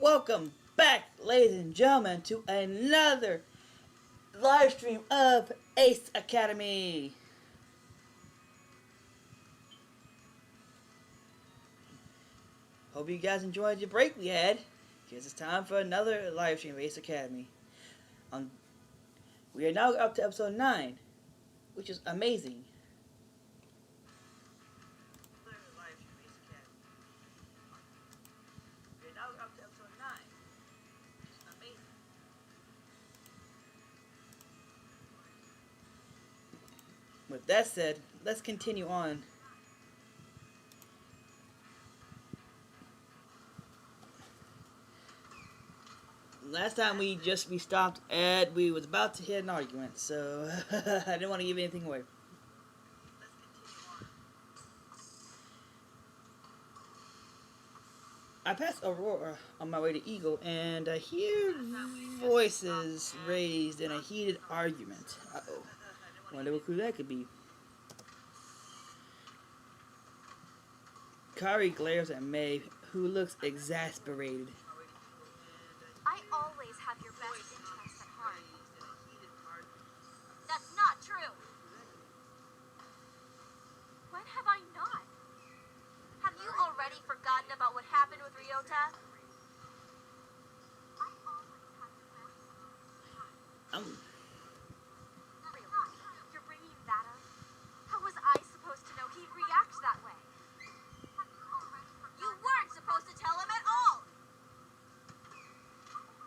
Welcome back, ladies and gentlemen, to another live stream of Ace Academy. Hope you guys enjoyed your break we had, because it's time for another live stream of Ace Academy. We are now up to episode 9, which is amazing. With that said, let's continue on. Last time we stopped at we was about to hit an argument, so I didn't want to give anything away. I passed Aurora on my way to Eagle, and I hear voices raised in a heated argument. Uh-oh. Wonder who that could be. Kari glares at May, who looks exasperated. I always have your best interest at heart. That's not true. When have I not? Have you already forgotten about what happened with Ryota? Really? You're bringing that up? How was I supposed to know he'd react that way? You weren't supposed to tell him at all!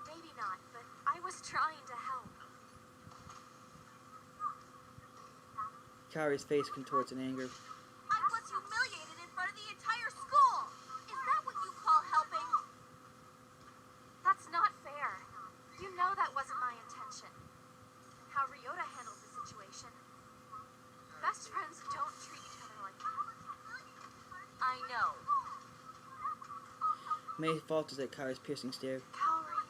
Maybe not, but I was trying to help. Kari's face contorts in anger. I was humiliated in front of the entire school! Is that what you call helping? That's not fair. You know that wasn't my intention. How Ryota handled the situation. Best friends don't treat each other like that. I know. May falters at Kari's piercing stare. Kaori.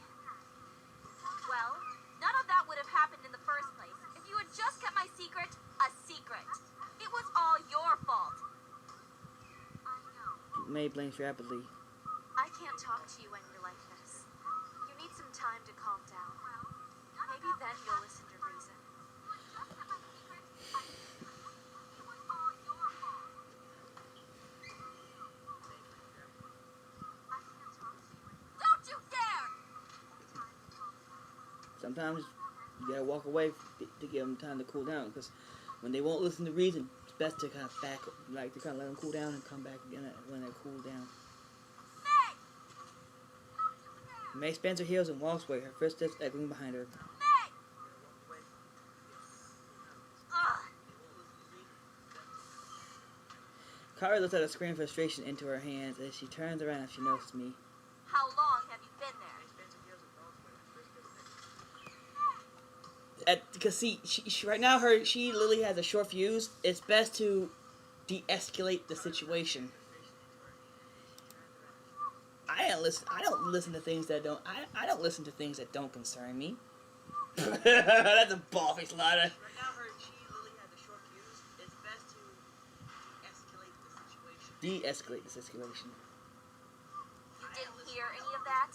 Well, none of that would have happened in the first place if you had just kept my secret a secret. It was all your fault. May blinks rapidly. I can't talk to you when you're like this. You need some time to calm down. Maybe then you'll listen to reason. Don't you dare! Sometimes you gotta walk away to give them time to cool down, because when they won't listen to reason, it's best to kind of let them cool down and come back again when they cool down. May spins her heels and walks away, her footsteps echoing behind her. Kari lets out a scream of frustration into her hands as she turns around and she notices me. How long have you been there? Because see, she right now she literally has a short fuse. It's best to de-escalate the situation. I don't listen to things that don't. I don't listen to things that don't concern me. That's a ball face ladder. Right now, she literally has a short fuse. It's best to escalate the situation. De-escalate the situation. You didn't hear any of that?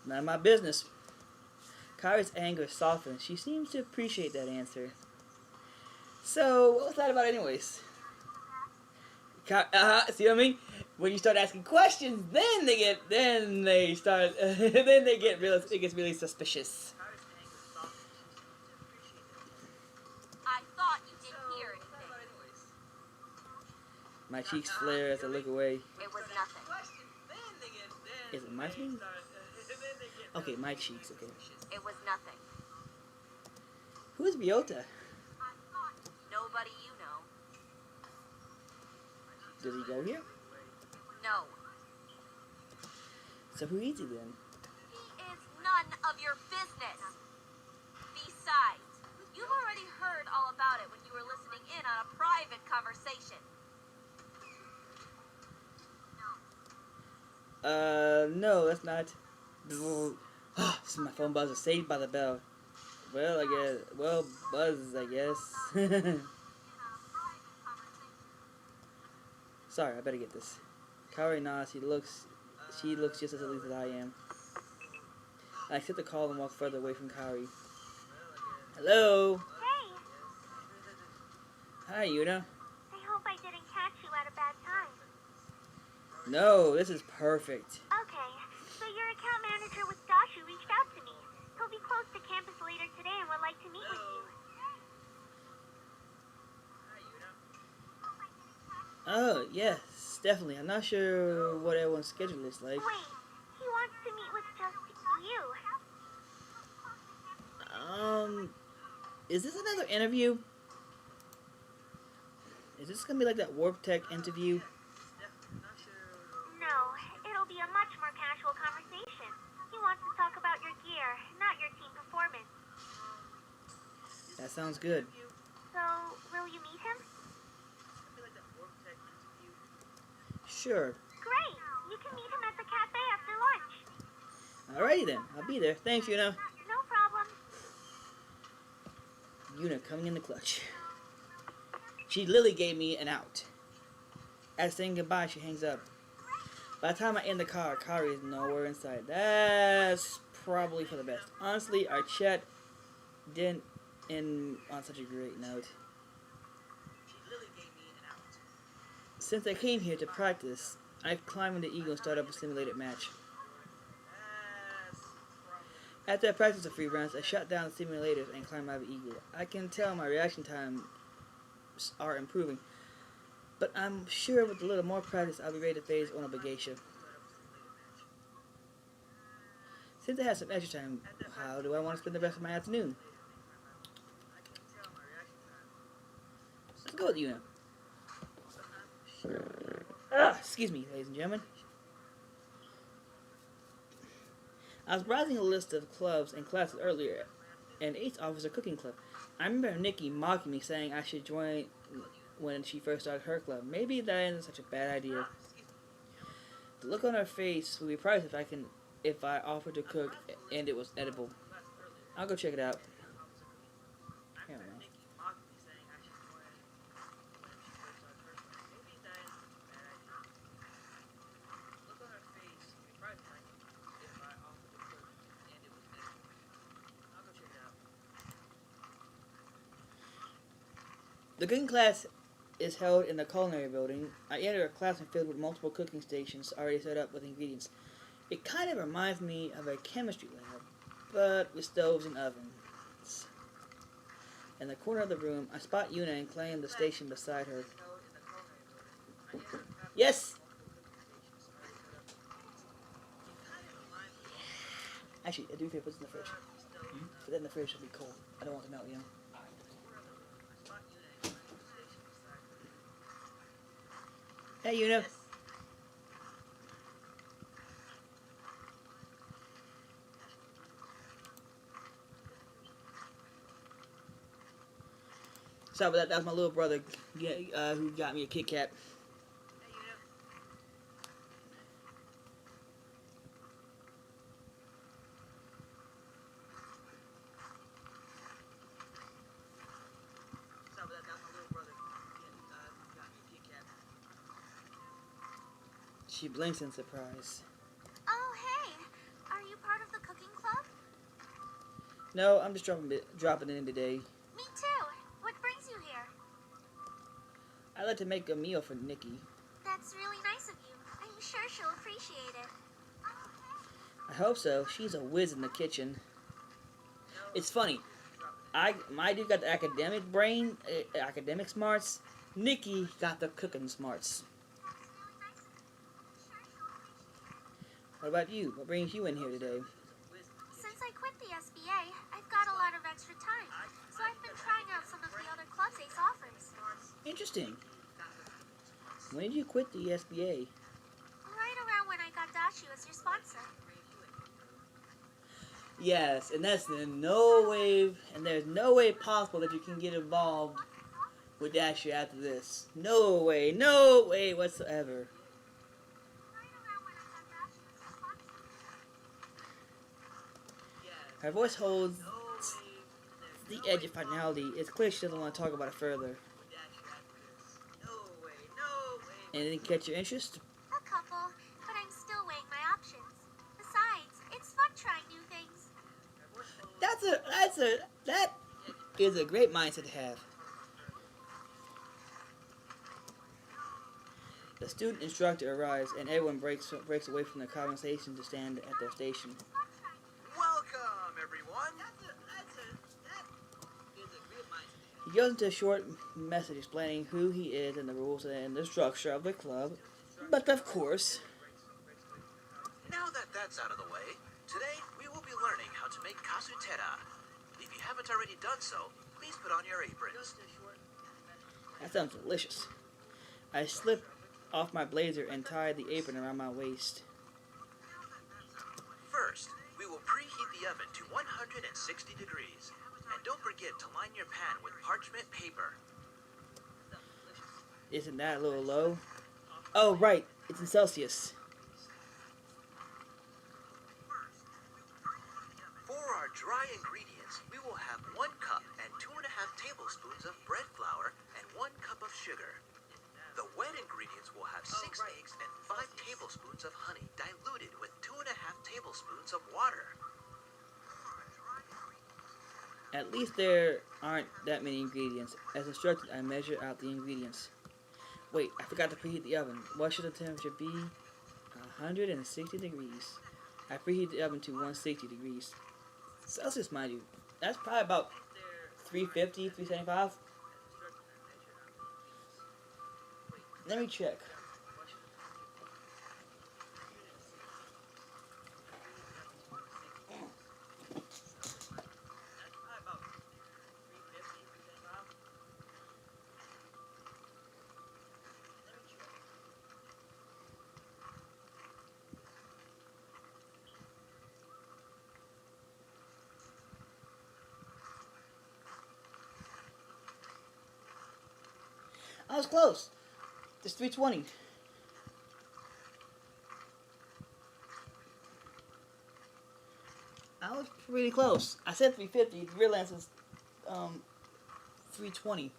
None of my business. Kari's anger softens. She seems to appreciate that answer. So, what was that about anyways? See what I mean? When you start asking questions, then it gets really suspicious. I thought you didn't hear anything. My cheeks flare as I look away. It was nothing. Is it my cheeks? Okay, my cheeks, okay. It was nothing. Who is Ryota? Nobody you know. Does he go here? No. So who is he then? He is none of your business. Besides, you've already heard all about it when you were listening in on a private conversation. No, that's not. This is my phone buzzer. Saved by the bell. Well, I guess. Well, buzz, I guess. Sorry, I better get this. Kaori nods. She looks just as elite as I am. I accept the call and walk further away from Kaori. Hello. Hey, Hi, Yuna. I hope I didn't catch you at a bad time. No, this is perfect. Okay, so your account manager with Dashu reached out to me. He'll be close to campus later today and would like to meet with you. Oh, yes, definitely. I'm not sure what everyone's schedule is like. Wait, he wants to meet with just you. Is this another interview? Is this gonna be like that Warp Tech interview? No, it'll be a much more casual conversation. He wants to talk about your gear, not your team performance. That sounds good. So, will you meet him? Sure. Great! You can meet him at the cafe after lunch. Alrighty then. I'll be there. Thanks, Yuna. No problem. Yuna coming in the clutch. She literally gave me an out. As saying goodbye, she hangs up. By the time I end the car, Kaori is nowhere in sight. That's probably for the best. Honestly, our chat didn't end on such a great note. Since I came here to practice, I've climbed into Eagle and started up a simulated match. After I practiced a few rounds, I shut down the simulators and climbed out of Eagle. I can tell my reaction times are improving, but I'm sure with a little more practice I'll be ready to face on a Geisha. Since I have some extra time, how do I want to spend the rest of my afternoon? Let's go with Yuna. Excuse me, ladies and gentlemen. I was browsing a list of clubs and classes earlier, and 8th Officer Cooking Club. I remember Nikki mocking me, saying I should join when she first started her club. Maybe that isn't such a bad idea. The look on her face would be priceless if I offered to cook and it was edible. I'll go check it out. I don't know. The cooking class is held in the culinary building. I enter a classroom filled with multiple cooking stations already set up with ingredients. It kind of reminds me of a chemistry lab, but with stoves and ovens. In the corner of the room, I spot Yuna and claim the station beside her. Yes! Actually, I do feel put it in the fridge. Put that in the fridge, it'll be cold. I don't want it to melt, you know. Hey, Yuna. Sorry about that. That was my little brother who got me a Kit Kat. She blinks in surprise. Oh, hey! Are you part of the cooking club? No, I'm just dropping in today. Me too. What brings you here? I'd like to make a meal for Nikki. That's really nice of you. I'm sure she'll appreciate it. I hope so. She's a whiz in the kitchen. It's funny. My dude got the academic brain, academic smarts. Nikki got the cooking smarts. What about you? What brings you in here today? Since I quit the SBA, I've got a lot of extra time, so I've been trying out some of the other clubs Ace offers. Interesting. When did you quit the SBA? Right around when I got Dashu as your sponsor. Yes, and there's no way possible that you can get involved with Dasher after this. No way whatsoever. Her voice holds the edge of finality. It's clear she doesn't want to talk about it further. Anything catch your interest? A couple, but I'm still weighing my options. Besides, it's fun trying new things. That is a great mindset to have. The student instructor arrives, and everyone breaks away from the conversation to stand at their station. Welcome, everyone. He goes into a short message explaining who he is and the rules and the structure of the club. But of course, Now that that's out of the way, today we will be learning how to make casutera. If you haven't already done so, please put on your aprons. that sounds delicious. I slip off my blazer and tie the apron around my waist. First, we will preheat the oven to 160 degrees. And don't forget to line your pan with parchment paper. Isn't that a little low? Oh, right. It's in Celsius. For our dry ingredients, we will have 1 cup and 2.5 tablespoons of bread flour and 1 cup of sugar. The wet ingredients will have 6 eggs and 5 tablespoons of honey diluted with 2.5 tablespoons of water. At least there aren't that many ingredients. As instructed, I measure out the ingredients. Wait, I forgot to preheat the oven. What should the temperature be? 160 degrees. I preheat the oven to 160 degrees. Celsius, mind you. That's probably about 350, 375. Let me check. I was close. It's 320. I was pretty close. I said 350. The real answer is 320.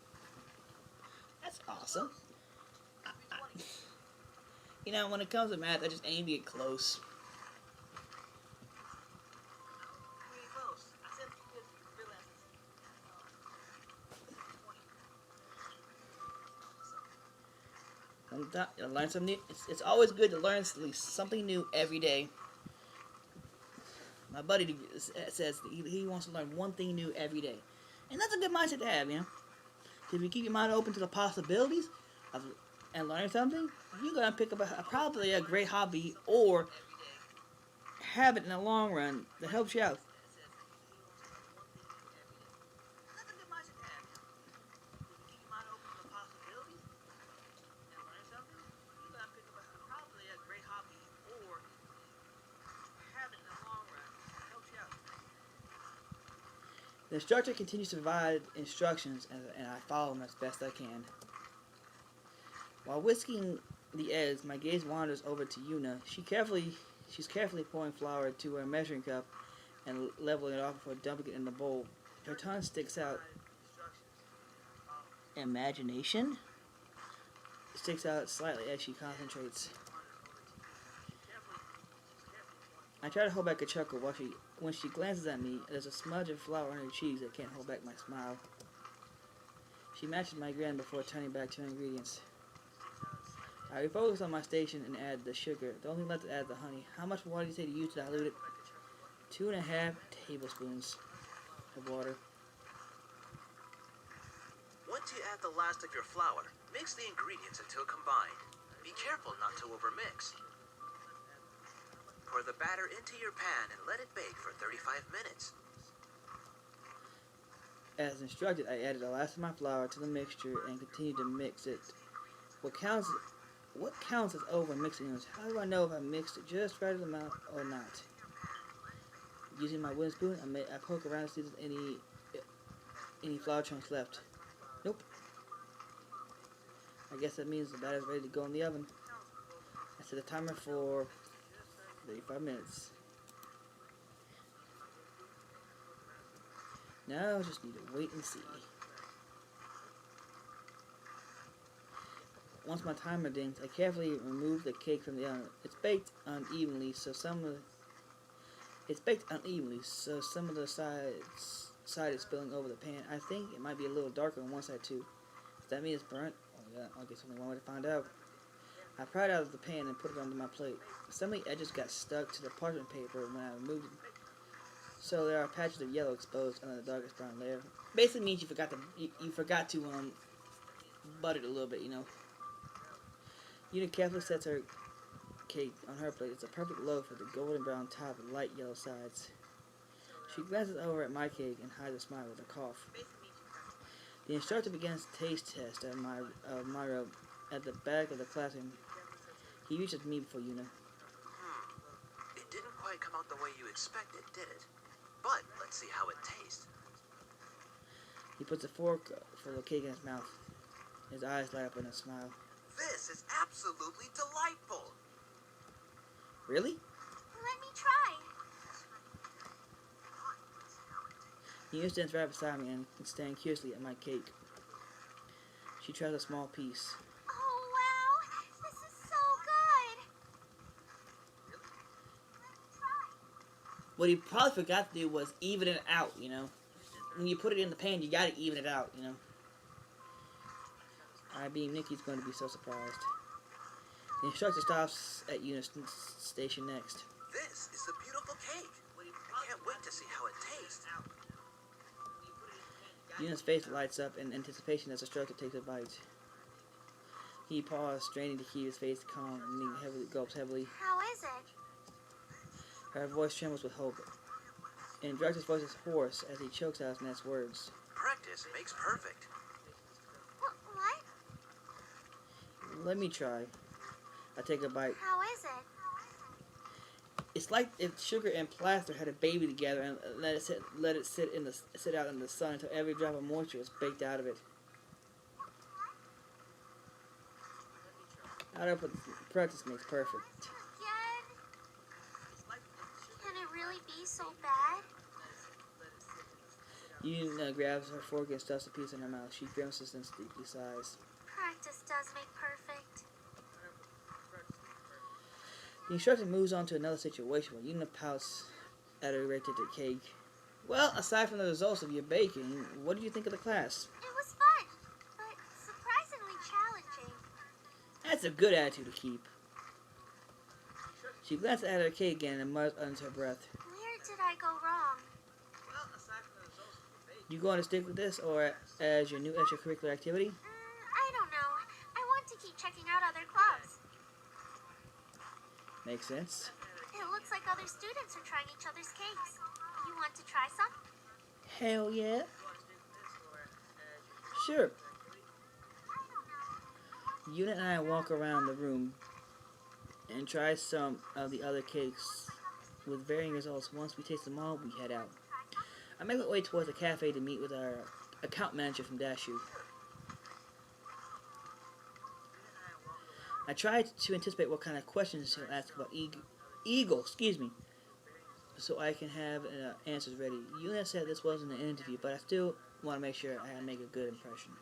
That's awesome. You know, when it comes to math, I just aim to get close. Learn something new. It's always good to learn at least something new every day. My buddy says he wants to learn one thing new every day. And that's a good mindset to have, you know. If you keep your mind open to the possibilities of and learning something, you're going to pick up probably a great hobby or habit in the long run that helps you out. The instructor continues to provide instructions, and I follow them as best I can. While whisking the eggs, my gaze wanders over to Yuna. She's carefully pouring flour into a measuring cup and leveling it off before dumping it in the bowl. Her tongue sticks out. Imagination? Sticks out slightly as she concentrates. I try to hold back a chuckle when she glances at me. There's a smudge of flour on her cheeks that can't hold back my smile. She matches my grin before turning back to her ingredients. I refocus on my station and add the sugar. The only left to add the honey. How much water do you say to use to dilute it? 2.5 tablespoons of water. Once you add the last of your flour, mix the ingredients until combined. Be careful not to overmix. Pour the batter into your pan and let it bake for 35 minutes. As instructed, I added the last of my flour to the mixture and continued to mix it. What counts as over mixing is how do I know if I mixed it just right amount or not? Using my wooden spoon, I poke around to see if there's any flour chunks left. Nope. I guess that means the batter is ready to go in the oven. I set the timer for 35 minutes. Now I just need to wait and see. Once my timer dings, I carefully remove the cake from the oven. It's baked unevenly, so some of the side is spilling over the pan. I think it might be a little darker on one side too. Does that mean it's burnt? Oh yeah, I guess only one way to find out. I pried out of the pan and put it onto my plate. Some of the edges got stuck to the parchment paper when I removed it, so there are patches of yellow exposed under the darkest brown layer. Basically means you forgot to butter it a little bit, you know. Una carefully sets her cake on her plate. It's a perfect loaf with a golden brown top and light yellow sides. She glances over at my cake and hides a smile with a cough. The instructor begins the taste test of Myra at the back of the classroom. He reaches me before Una. It didn't quite come out the way you expected, did it? But let's see how it tastes. He puts a fork full of cake in his mouth. His eyes light up in a smile. This is absolutely delightful. Really? Let me try. Una stands right beside me and is staring curiously at my cake. She tries a small piece. Oh, wow. This is so good. Let me try. What he probably forgot to do was even it out, you know. When you put it in the pan, you gotta even it out, you know. I being Nikki's going to be so surprised. The instructor stops at Una's station next. This is a beautiful cake. I can't wait to see how it tastes. Una's face lights up in anticipation as the instructor takes a bite. He paused, straining to keep his face calm, and he gulps heavily. How is it? Her voice trembles with hope, and the instructor's voice is hoarse as he chokes out his next words. Practice makes perfect. What? Let me try. I take a bite. How is it? It's like if sugar and plaster had a baby together and let it sit out in the sun until every drop of moisture was baked out of it. I don't put practice makes perfect. Again? Can it really be so bad? Una grabs her fork and stuffs a piece in her mouth. She grimaces and deeply sighs. Practice does make perfect. The instructor moves on to another situation where Una pouts at her rated cake. Well, aside from the results of your baking, what did you think of the class? It was fun, but surprisingly challenging. That's a good attitude to keep. She glances at her cake again and mutters under her breath. Where did I go wrong? You going to stick with this or as your new extracurricular activity? I don't know. I want to keep checking out other clubs. Makes sense. It looks like other students are trying each other's cakes. You want to try some? Hell yeah. Sure. Una and I walk around the room and try some of the other cakes with varying results. Once we taste them all, we head out. I make my way towards the cafe to meet with our account manager from Dashu. I tried to anticipate what kind of questions he'll ask about Eagle, so I can have answers ready. Una said this wasn't an interview, but I still want to make sure I make a good impression.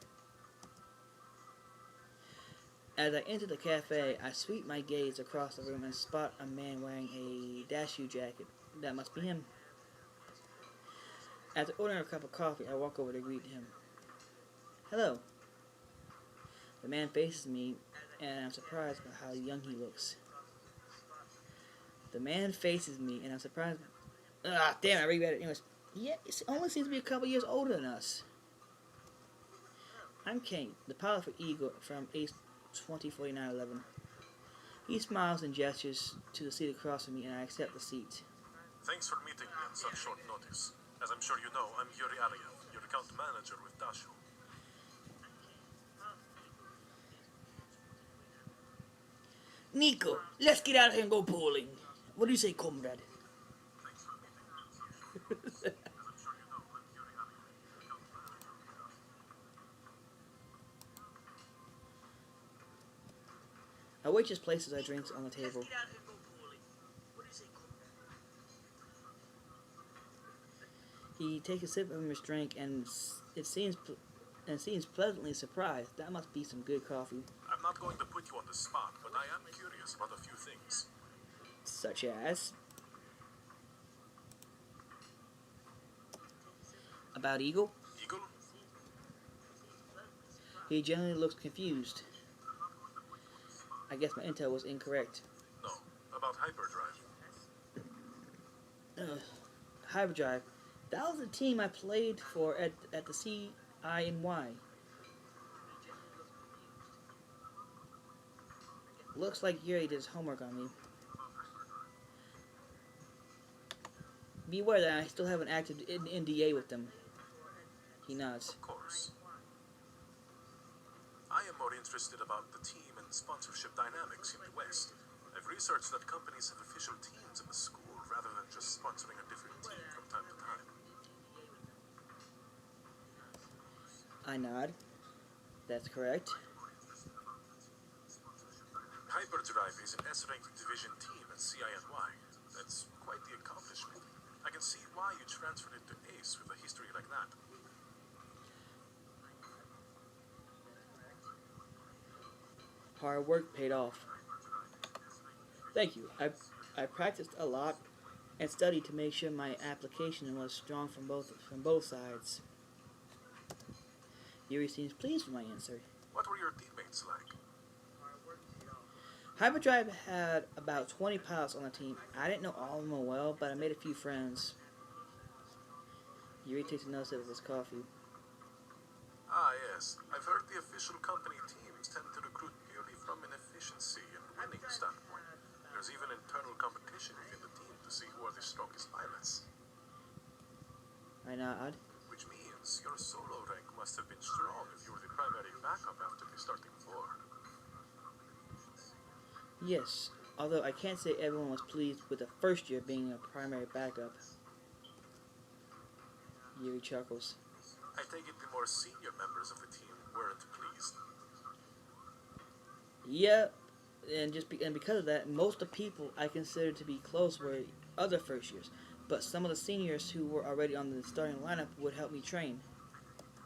As I enter the cafe, I sweep my gaze across the room and spot a man wearing a Dashu jacket. That must be him. After ordering a cup of coffee, I walk over to greet him. Hello. The man faces me, and I'm surprised by how young he looks. The man faces me, and I'm surprised. Damn, I reread it. Anyways, yeah, it only seems to be a couple years older than us. I'm Kane, the pilot for Eagle from Ace 204911. He smiles and gestures to the seat across from me, and I accept the seat. Thanks for meeting me on such short notice. As I'm sure you know, I'm Yuri Ariev, your account manager with Dashu. Nico, let's get out here and go bowling. What do you say, comrade? A waitress places our drinks on the table. He takes a sip from his drink, and and seems pleasantly surprised. That must be some good coffee. I'm not going to put you on the spot, but I am curious about a few things. Such as? About Eagle? Eagle? He generally looks confused. I guess my intel was incorrect. No. About hyperdrive. Hyperdrive. That was the team I played for at the CINY. Looks like Yuri did his homework on me. Beware that I still have an active NDA with them. He nods. Of course. I am more interested about the team and sponsorship dynamics in the West. I've researched that companies have official teams in the school rather than just sponsoring a different team from time to time. I nod. That's correct. Hyperdrive is an S-ranked division team at CINY. That's quite the accomplishment. I can see why you transferred it to Ace with a history like that. Hard work paid off. Thank you. I practiced a lot and studied to make sure my application was strong from both sides. Yuri seems pleased with my answer. What were your teammates like? Hyperdrive had about 20 pilots on the team. I didn't know all of them well, but I made a few friends. Yuri takes another sip of his coffee. Ah, yes. I've heard the official company teams tend to recruit purely from an efficiency and winning standpoint. There's even internal competition within the team to see who are the strongest pilots. I nod. Which means your solo rank must have been strong if you were the primary backup after the starting four. Yes, although I can't say everyone was pleased with the first year being a primary backup. Yuri chuckles. I take it the more senior members of the team weren't pleased. Yeah, and because of that, most of the people I considered to be close were other first years. But some of the seniors who were already on the starting lineup would help me train.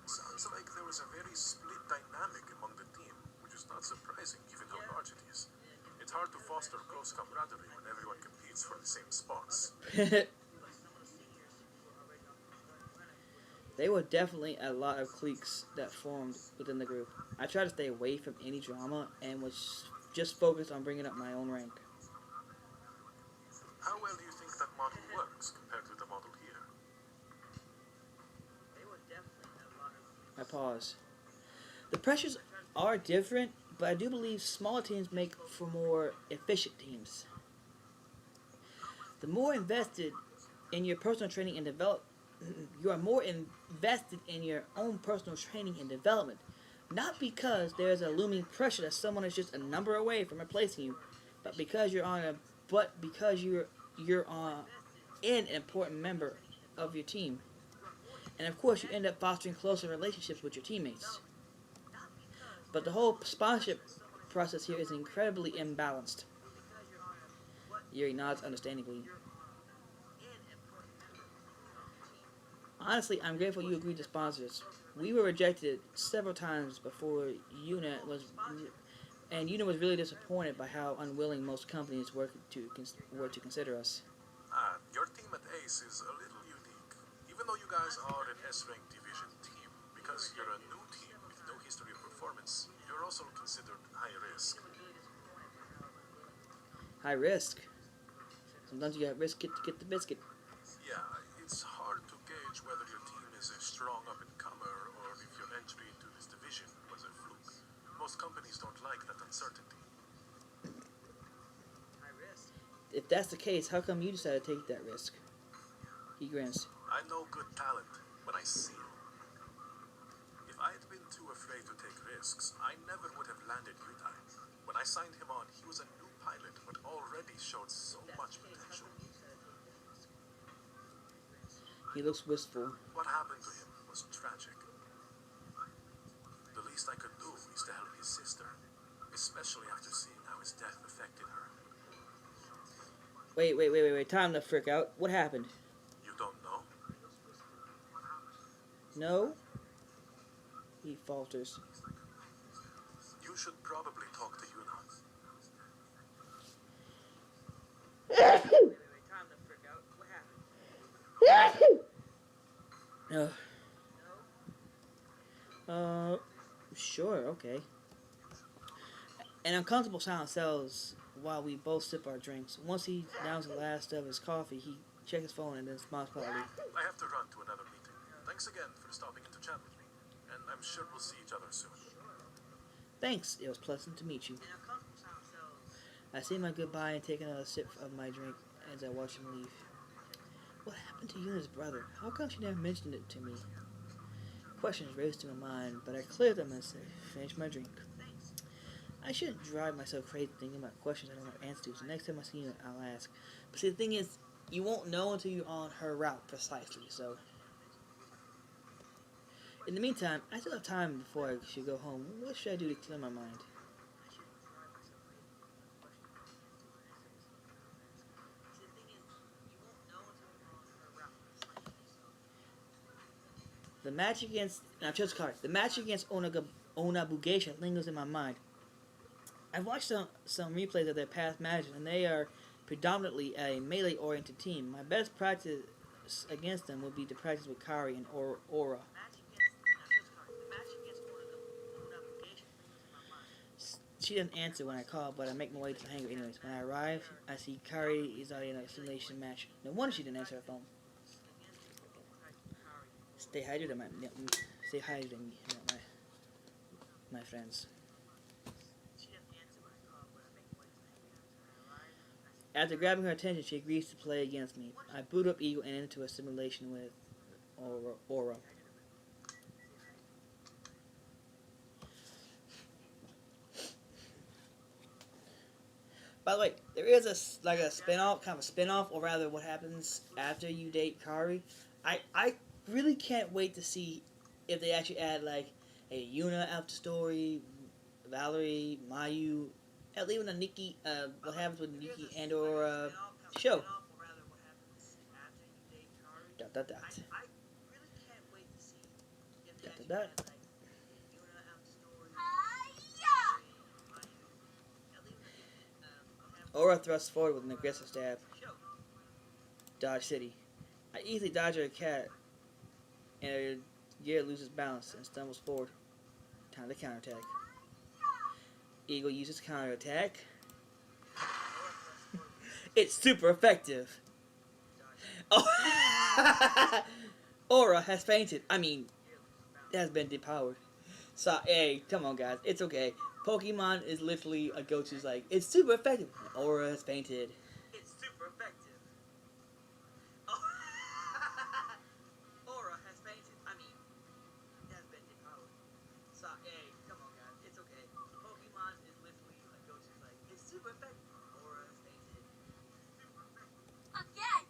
Sounds like there was a very split dynamic among the team, which is not surprising given how large it is. It's hard to foster close camaraderie when everyone competes for the same spots. There were definitely a lot of cliques that formed within the group. I tried to stay away from any drama and was just focused on bringing up my own rank. How well do you think that model works compared with the model here? I pause. The pressures are different, but I do believe smaller teams make for more efficient teams. The more invested in your personal training and you are more invested in your own personal training and development, not because there's a looming pressure that someone is just a number away from replacing you, but because you're an important member of your team. And of course, you end up fostering closer relationships with your teammates. But the whole sponsorship process here is incredibly imbalanced. Yuri nods understandingly. Honestly, I'm grateful you agreed to sponsor us. We were rejected several times before UNA was really disappointed by how unwilling most companies were to consider us. Your team at Ace is a little unique. Even though you guys are an S-ranked division team, because you're a new team with no history of performance, you're also considered high risk. High risk. Sometimes you got risk it to get the biscuit. Yeah, it's hard to gauge whether your team is a strong up-and-comer or if your entry into this division was a fluke. Most companies don't like that uncertainty. If that's the case, how come you decided to take that risk? He grins. I know good talent when I see it. If I had been too afraid to take risks, I never would have landed Utah. When I signed him on, he was a new pilot, but already showed so much potential. He looks wistful. What happened to him was tragic. The least I could do is to help his sister, especially after seeing how his death affected her. Wait. Time to frick out. What happened? You don't know? No? He falters. You should probably talk to Yuna. Wait. Time to freak out. What happened? Sure, okay. An uncomfortable silence settles while we both sip our drinks. Once he downs the last of his coffee, he checks his phone and then smiles politely. I have to run to another meeting. Thanks again for stopping in to chat with me. And I'm sure we'll see each other soon. Thanks, it was pleasant to meet you. I say my goodbye and take another sip of my drink as I watch him leave. What happened to Yuna's brother? How come she never mentioned it to me? Questions raced through my mind, but I cleared them as I finished my drink. I shouldn't drive myself crazy thinking about questions I don't have answers to, so next time I see you, I'll ask. But see, the thing is, you won't know until you're on her route precisely, so... In the meantime, I still have time before I should go home. What should I do to clear my mind? The match against... I've chosen card. The match against Onabugeisha lingers in my mind. I've watched some replays of their past matches, and they are predominantly a melee-oriented team. My best practice against them would be to practice with Kari and Aura. She doesn't answer when I call, but I make my way to the hangar anyways. When I arrive, I see Kari is already in a simulation match. No wonder she didn't answer her phone. Stay hydrated, stay hydrated, my friends. After grabbing her attention, she agrees to play against me. I boot up Eagle and into a simulation with Aura. By the way, there is a spin-off, or rather what happens after you date Kari. I really can't wait to see if they actually add like a Yuna after story, Valerie, Mayu, hell, even a Nikki, what happens with Nikki and or show. Dot dot dot. Dot dot dot. Aura thrusts forward with an aggressive stab. Dodge City. I easily dodge her cat, and her gear loses balance and stumbles forward. Time to counterattack. Eagle uses counterattack. It's super effective. Oh. Aura has fainted. I mean, has been depowered. So, hey, come on, guys. It's okay. Pokemon is literally a go-to's like, it's super effective. Aura has fainted. It's super effective. Aura has fainted. I mean, it has been depowered. So, hey, come on, guys. It's okay. Pokemon is literally a go-to's like, it's super effective. Aura has fainted. Again!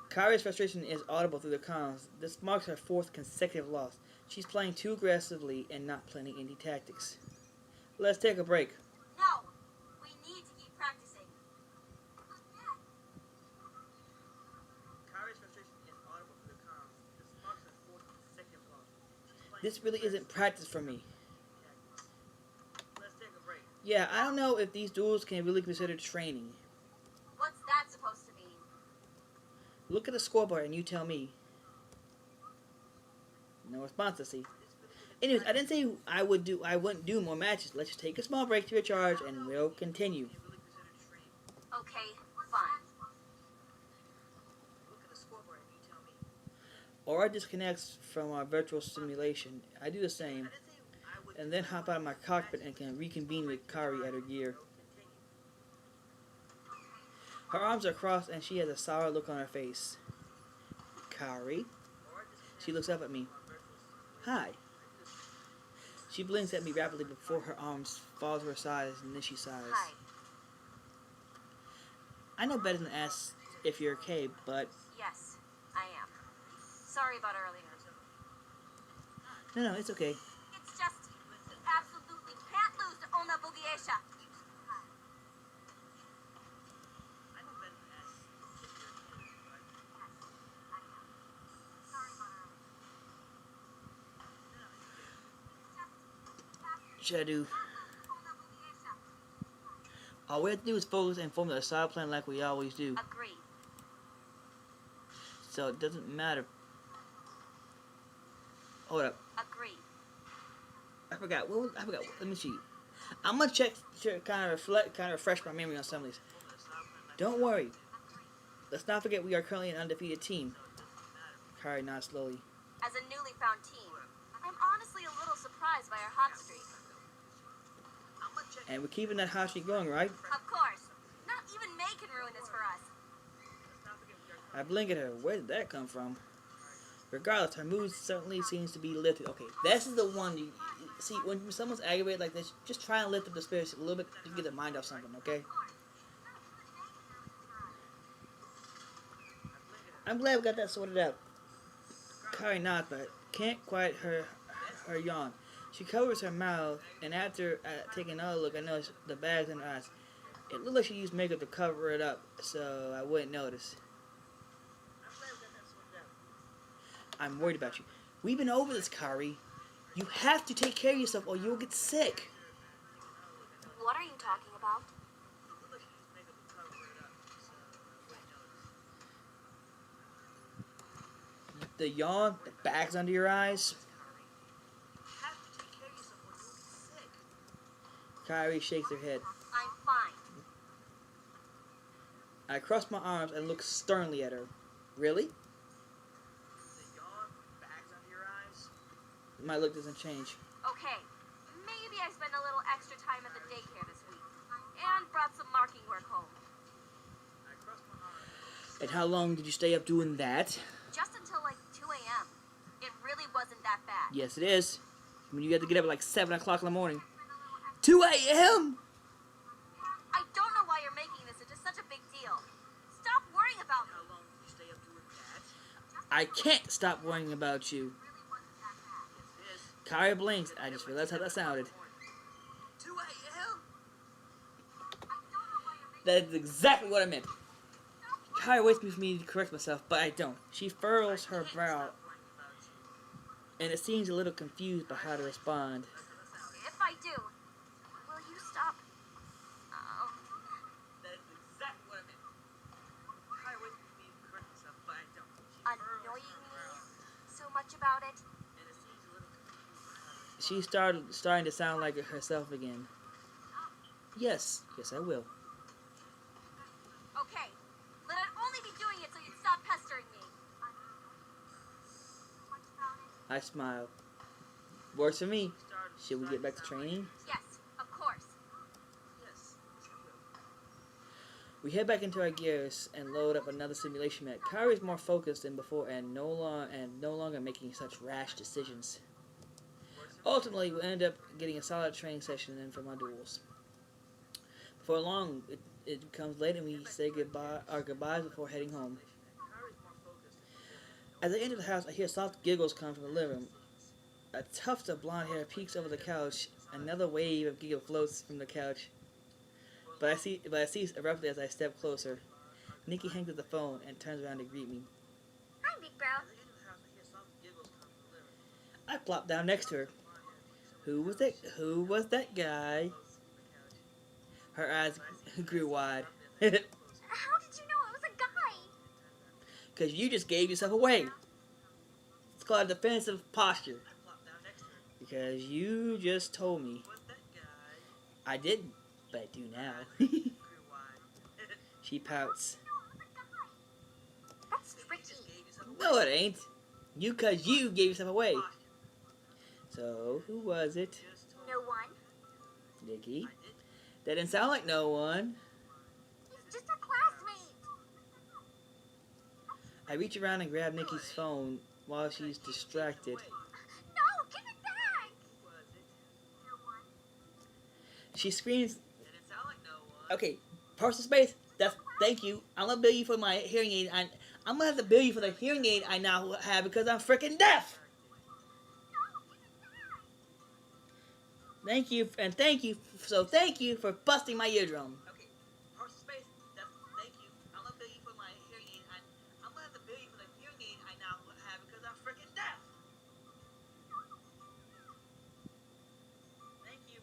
Kari's frustration is audible through the comms. This marks her fourth consecutive loss. She's playing too aggressively and not planning any tactics. Let's take a break. No! We need to keep practicing. Kari's frustration is audible through the comms. This marks her fourth consecutive loss. This really isn't practice for me. Let's take a break. Yeah, I don't know if these duels can really consider training. What's that supposed to mean? Look at the scoreboard and you tell me. No response, I see. Anyways, I didn't say I wouldn't do more matches. Let's just take a small break to recharge and we'll continue. Okay, fine. Aura disconnects from our virtual simulation. I do the same. And then hop out of my cockpit and can reconvene with Kari at her gear. Her arms are crossed and she has a sour look on her face. Kari? She looks up at me. Hi. She blinks at me rapidly before her arms fall to her sides and then she sighs. Hi. I know better than to ask if you're okay, but... Yes, I am. Sorry about earlier. No, it's okay. It's just, we absolutely can't lose to Onabugeisha. should I do? All we have to do is focus and form a solid plan like we always do. Agreed. So it doesn't matter. Hold up. Agreed. I forgot. Let me see. I'm gonna check to kind of refresh my memory on some of these. Don't worry. Let's not forget we are currently an undefeated team. Kari nods slowly. As a newly found team, I'm honestly a little surprised by our hot streak. And we're keeping that hot streak going, right? Of course. Not even May can ruin this for us. I blink at her. Where did that come from? Regardless, her mood certainly seems to be lifted. Okay, this is the one you see when someone's aggravated like this. Just try and lift up the spirits a little bit to get their mind off something. Okay. I'm glad we got that sorted out. Kari nods, but can't quiet her yawn. She covers her mouth, and after taking another look, I noticed the bags in her eyes. It looked like she used makeup to cover it up, so I wouldn't notice. I'm worried about you. We've been over this, Kari. You have to take care of yourself or you'll get sick. What are you talking about? The yawn, the bags under your eyes. Kari shakes her head. I'm fine. I cross my arms and look sternly at her. Really? My look doesn't change. Okay, maybe I spent a little extra time at the daycare this week. And brought some marking work home. And how long did you stay up doing that? Just until like 2 a.m. It really wasn't that bad. Yes, it is. I mean, you have to get up at like 7 o'clock in the morning. 2 a.m.? I don't know why you're making this into such a big deal. Stop worrying about me. How long did you stay up doing that? I can't stop worrying about you. Kari blinks. I just realized how that sounded. 2 a.m.? That is exactly what I meant. Kari waits for me to correct myself, but I don't. She furrows her brow, and it seems a little confused by how to respond. If I do, will you stop? That is exactly what I meant. Kari waits for me to correct myself, but I don't. Annoying me so much about it. She's starting to sound like herself again. Yes, I will. Okay, but I'd only be doing it so you'd stop pestering me. I smile. Works for me. Should we get back to training? Yes, of course. We head back into our gears and load up another simulation mat. Kari is more focused than before and no longer making such rash decisions. Ultimately, we end up getting a solid training session in from our duels. Before long, it becomes late and we say our goodbyes before heading home. As I enter the house, I hear soft giggles come from the living room. A tuft of blonde hair peeks over the couch. Another wave of giggle floats from the couch. But I cease abruptly as I step closer. Nikki hangs up the phone and turns around to greet me. Hi, big bro. I plop down next to her. Who was that guy? Her eyes grew wide. How did you know it was a guy? Because you just gave yourself away. It's called defensive posture. Because you just told me. I didn't, but I do now. She pouts. That's tricky. No, it ain't. Because you gave yourself away. So, who was it? No one. Nikki? That didn't sound like no one. He's just a classmate. I reach around and grab Nikki's phone while she's distracted. No, give it back. She screams. Okay, personal space. Thank you. I'm gonna bill you for my hearing aid. I'm gonna have to bill you for the hearing aid I now have because I'm freaking deaf. Thank you for busting my eardrum. Okay, personal space. Thank you. I'm gonna bill you for my hearing aid. I'm gonna have to bill you for the hearing aid I now have because I'm freaking deaf. Thank you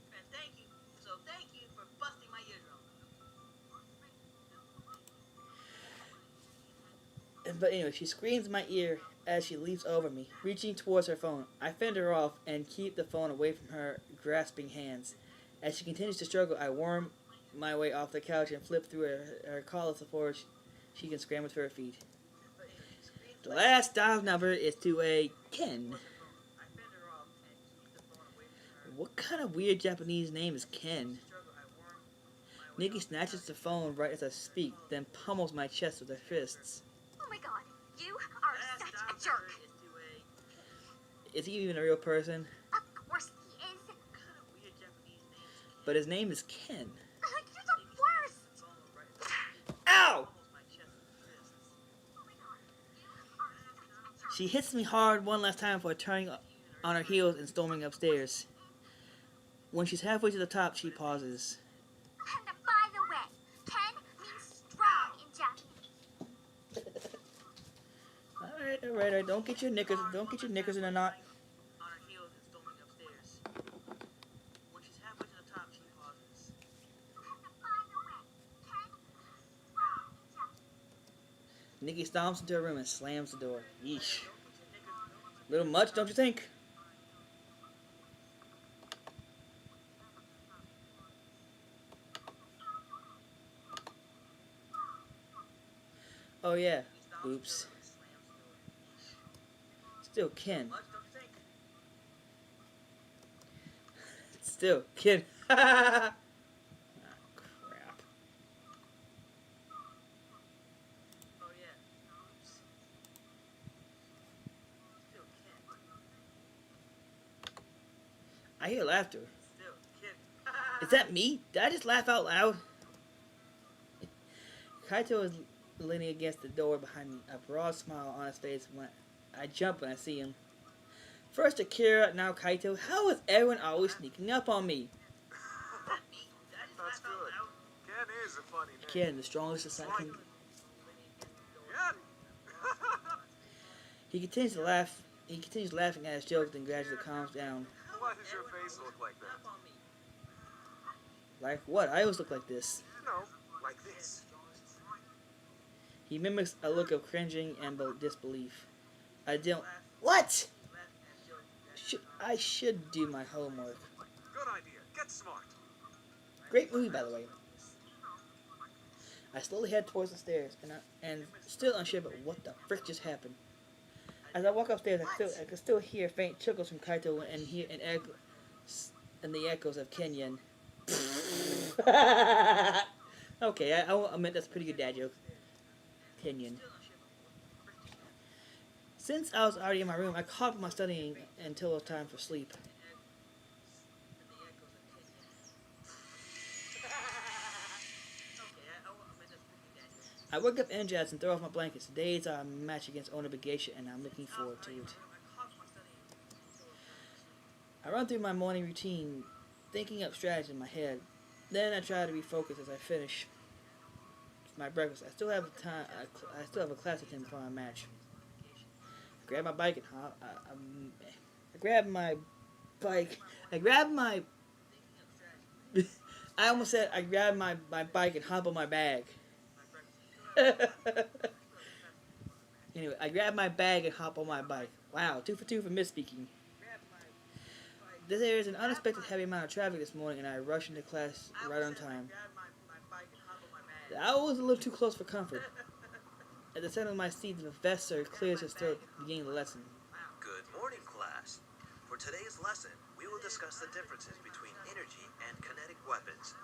But anyway, she screams in my ear as she leaps over me, reaching towards her phone. I fend her off and keep the phone away from her grasping hands. As she continues to struggle, I worm my way off the couch and flip through her calls before she can scramble to her feet. The last dial number is to a Ken. What kind of weird Japanese name is Ken? Nikki snatches the phone right as I speak, then pummels my chest with her fists. Oh my god, you are such a jerk. Is he even a real person? Of course he is. But his name is Ken. You're the worst. Ow! She hits me hard one last time before turning on her heels and storming upstairs. When she's halfway to the top, she pauses. And by the way, Ken means strong in Japanese. Alright. Don't get your knickers in a knot. Nikki stomps into her room and slams the door. Yeesh. Little much, don't you think? Oh yeah. Oops. Still Ken. Still Ken. Ah, crap. I hear laughter. Is that me? Did I just laugh out loud? Kaito is leaning against the door behind me, a broad smile on his face when I jump when I see him. First Akira, now Kaito. How is everyone always sneaking up on me? That's good. Ken is a funny name. Ken, the strongest society. Ken! He continues to laugh. He continues laughing at his jokes, then gradually calms down. Why does your face look like that? Like what? I always look like this. No, like this. He mimics a look of cringing and disbelief. I don't. What? I should do my homework. Good idea. Get smart. Great movie, by the way. I slowly head towards the stairs, and still unsure about what the frick just happened. As I walk upstairs, I can still hear faint chuckles from Kaito and the echoes of Kenyan. Okay, I meant that's a pretty good dad joke. Kenyan. Since I was already in my room, I caught up my studying until it was time for sleep. I wake up energized and throw off my blankets. Days are a match against Onabagation, and I'm looking forward to it. I run through my morning routine, thinking up strategy in my head. Then I try to be focused as I finish my breakfast. I still have time. I still have a class to attend before my match. I grab my bike and hop. I grab my bike. I grab my. I almost said I grab my bike and hop on my bag. Anyway, I grab my bag and hop on my bike. Wow, 2 for 2 for misspeaking. There is an unexpected heavy amount of traffic this morning, and I rush into class right on time. I was a little too close for comfort. At the center of my seat, the professor clears his throat, beginning the lesson. Good morning, class. For today's lesson, we will discuss the differences between energy and kinetic weapons.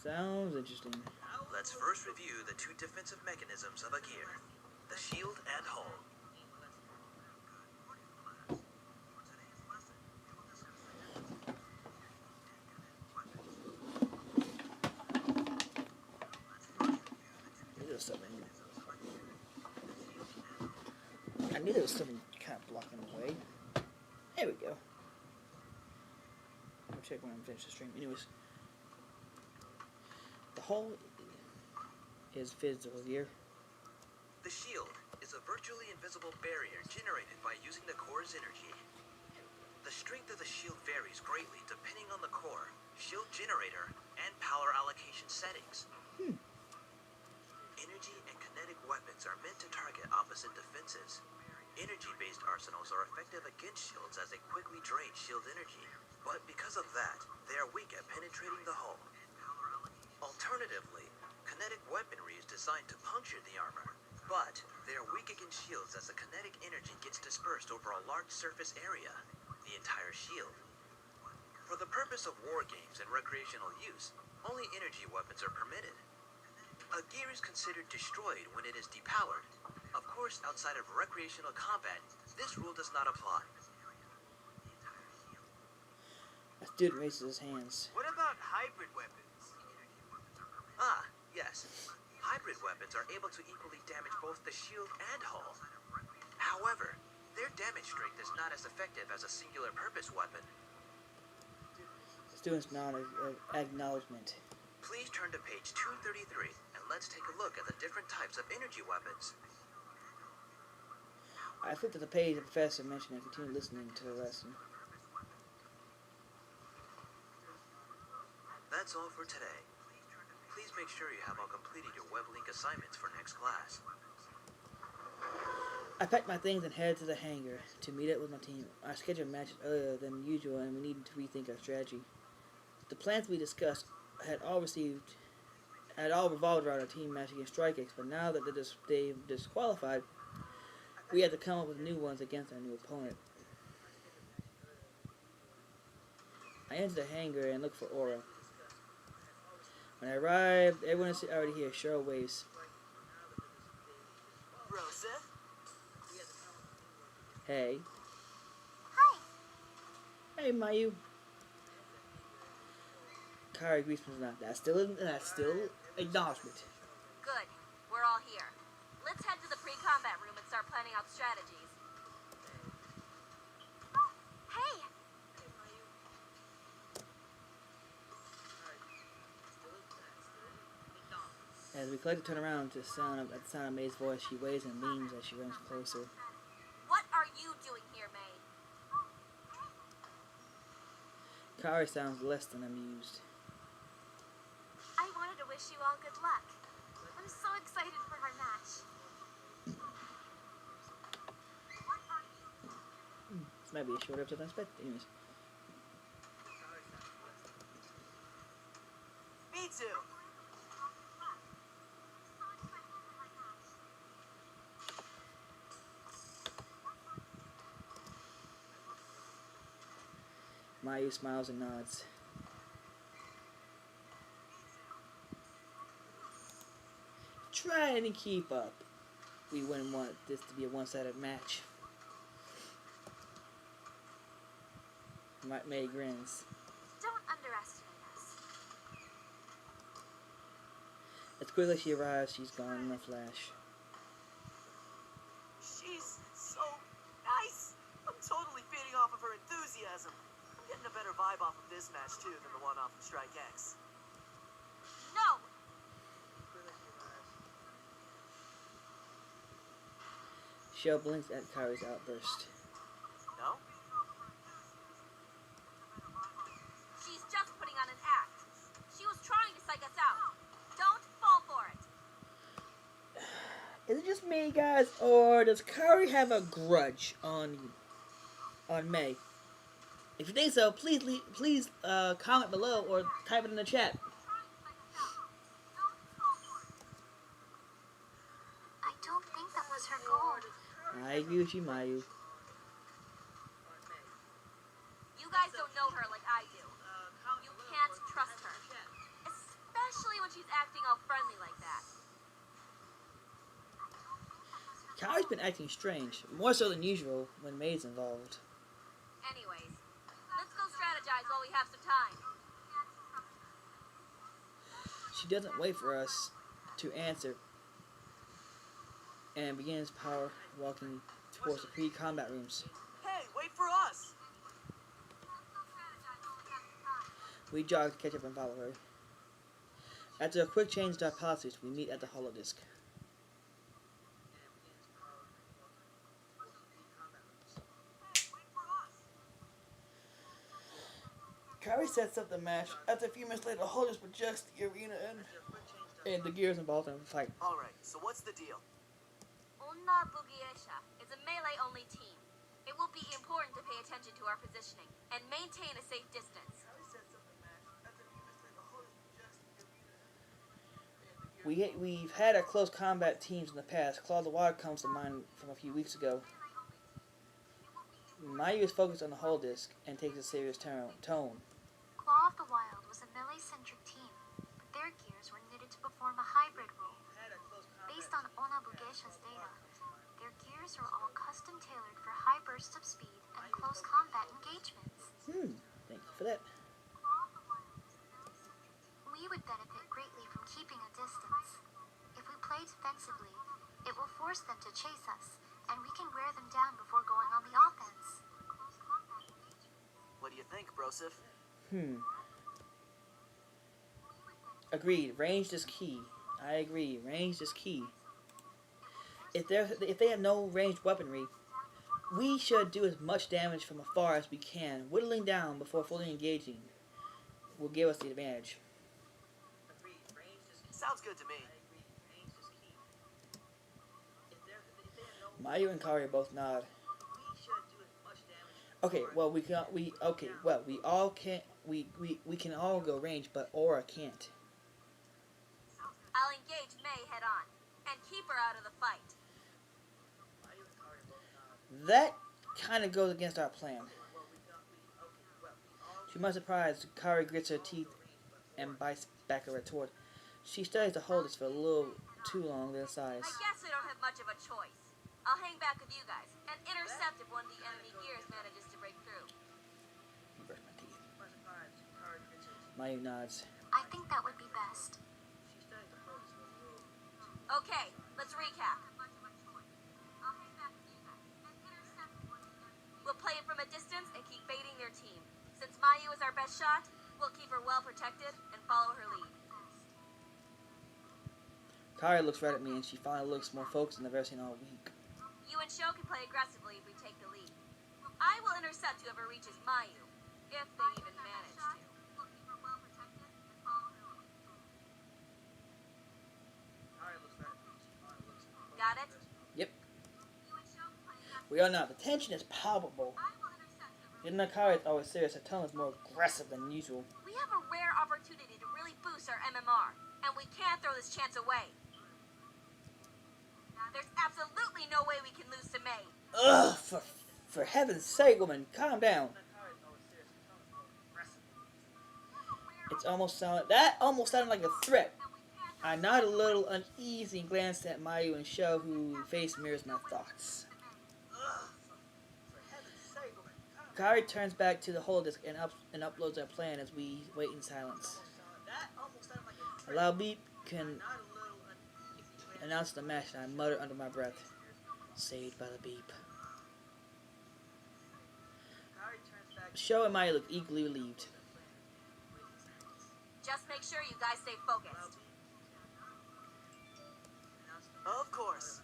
Sounds interesting. Let's first review the two defensive mechanisms of a gear, the shield and hull. I knew there was something kind of blocking the way. There we go. I'll check when I'm finished the stream. Anyways, the hull is physical gear. The shield is a virtually invisible barrier generated by using the core's energy. The strength of the shield varies greatly depending on the core, shield generator, and power allocation settings. Energy energy and kinetic weapons are meant to target opposite defenses. Energy-based arsenals are effective against shields as they quickly drain shield energy, but because of that, they are weak at penetrating the hull. Alternatively, kinetic weaponry is designed to puncture the armor, but they are weak against shields as the kinetic energy gets dispersed over a large surface area, the entire shield. For the purpose of war games and recreational use, only energy weapons are permitted. A gear is considered destroyed when it is depowered. Of course, outside of recreational combat, this rule does not apply. A student raises his hands. What about hybrid weapons? Ah, yes. Hybrid weapons are able to equally damage both the shield and hull. However, their damage strength is not as effective as a singular purpose weapon. The students nod acknowledgement. Please turn to page 233 and let's take a look at the different types of energy weapons. I flipped to the page the professor mentioned and continued listening to the lesson. That's all for today. Please make sure you have all completed your WebLink assignments for next class. I packed my things and headed to the hangar to meet up with my team. Our schedule matched earlier than usual and we needed to rethink our strategy. The plans we discussed had all revolved around our team match against Strike X, but now that they've disqualified, we had to come up with new ones against our new opponent. I entered the hangar and looked for Aura. When I arrived, everyone is already here. Cheryl waves. Rosa? Hey. Hi. Hey, Mayu. Kari agrees with that. That's still acknowledgement. Good. We're all here. Let's head to the pre-combat room and start planning out strategies. Hey! As we collect to turn around to the sound of May's voice, she waves and beams as she runs closer. What are you doing here, May? Kari sounds less than amused. I wanted to wish you all good luck. I'm so excited for our match. This might be a shorter episode than I expected. Anyways. Me too. Mayu smiles and nods. Try and keep up. We wouldn't want this to be a one-sided match. May grins. Don't underestimate us. As quickly as she arrives, she's gone in a flash. She's so nice. I'm totally feeding off of her enthusiasm. I'm getting a better vibe off of this match too than the one off of Strike X. No! Shell blinks at Kari's outburst. No? She's just putting on an act. She was trying to psych us out. Don't fall for it. Is it just me, guys, or does Kari have a grudge on May? If you think so, please comment below or type it in the chat. I don't think that was her goal. I agree with you, Mayu. You guys don't know her like I do. You can't trust her. Especially when she's acting all friendly like that. Kari's been acting strange, more so than usual when May's involved. Anyways, let's go strategize while we have some time. She doesn't wait for us to answer and begins power walking towards the pre-combat rooms. Hey, wait for us! We jog to catch up and follow her. After a quick change to our policies, we meet at the holodisc. Kari sets up the match. After a few minutes later, the holodisc projects the arena and And the gears involved in the fight. Alright, so what's the deal? Onna Bugiesha is a melee-only team. It will be important to pay attention to our positioning and maintain a safe distance. We've had our close combat teams in the past. Claw of the Wild comes to mind from a few weeks ago. Mayu is focused on the hull disc and takes a serious tone. Claw of the Wild was a melee-centric team, but their gears were knitted to perform a hybrid role. Based on Onna Bugiesha's data, their gears are all custom-tailored for high bursts of speed and close combat engagements. Thank you for that. We would benefit greatly from keeping a distance. If we play defensively, it will force them to chase us, and we can wear them down before going on the offense. What do you think, Broseph? Agreed. Range is key. I agree. Range is key. If they have no ranged weaponry, we should do as much damage from afar as we can. Whittling down before fully engaging will give us the advantage. Sounds good to me. Mayu and Kari both nod. Okay, well we all can we can all go range, but Aura can't. I'll engage May head on and keep her out of the fight. That kind of goes against our plan. To my surprise, Kari grits her teeth and bites back her retort. She studies to hold this for a little too long their size. I guess I don't have much of a choice. I'll hang back with you guys and intercept if one of the enemy gears manages to break through. Brush my teeth. Mayu nods. I think that would be best. Okay, let's recap. We'll play it from a distance and keep baiting their team. Since Mayu is our best shot, we'll keep her well protected and follow her lead. Kari looks right at me and she finally looks more focused than I've ever seen all week. You and Sho can play aggressively if we take the lead. I will intercept whoever reaches Mayu, if they even manage to. Got it? Yep. We all know the tension is palpable. Even though Kari is always serious, her tone is more aggressive than usual. We have a rare opportunity to really boost our MMR, and we can't throw this chance away. There's absolutely no way we can lose to May. Ugh, for heaven's sake, woman, calm down. That almost sounded like a threat. I nodded a little uneasy and glanced at Mayu and Sho, whose face mirrors my thoughts. Kari turns back to the holodisk and uploads our plan as we wait in silence. A loud beep can announce the match, and I mutter under my breath, saved by the beep. Sho and Mayu look equally relieved. Just make sure you guys stay focused. Of course.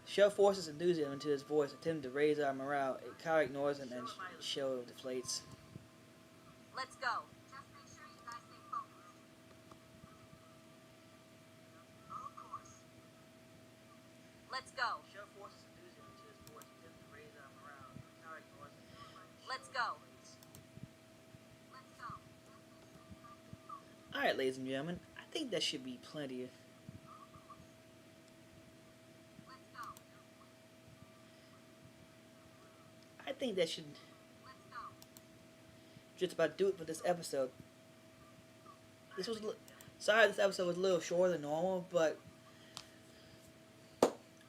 Sho forces enthusiasm into his voice, attempting to raise our morale. Kari ignores him and Sho deflates. Let's go. Just make sure you guys stay focused. Of course. Let's go. Sho forces enthusiasm into his voice, attempting to raise our morale. Kari ignores him and Let's go. Let's go. Alright, ladies and gentlemen, I think that should be plenty of... I think that should just about do it for this episode. Sorry this episode was a little shorter than normal, but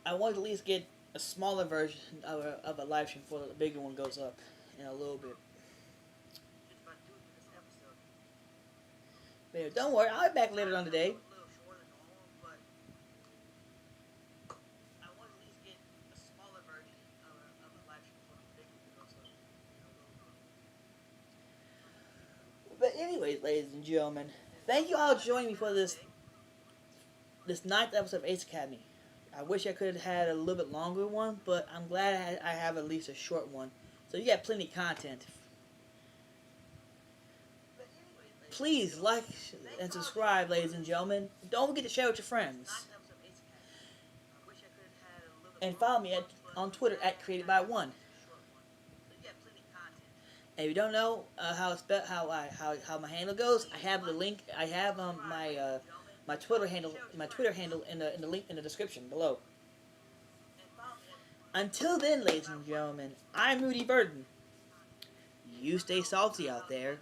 I wanted to at least get a smaller version of a live stream before the bigger one goes up in a little bit. But anyway, don't worry, I'll be back later on today. But anyways, ladies and gentlemen, thank you all for joining me for this 9th episode of Ace Academy. I wish I could have had a little bit longer one, but I'm glad I have at least a short one. So you got plenty of content. please like and subscribe, ladies and gentlemen. Don't forget to share with your friends. And follow me on Twitter at CreatedBy1. And if you don't know how my handle goes, I have the link. I have my Twitter handle in the link in the description below. Until then, ladies and gentlemen, I'm Rudy Burden. You stay salty out there.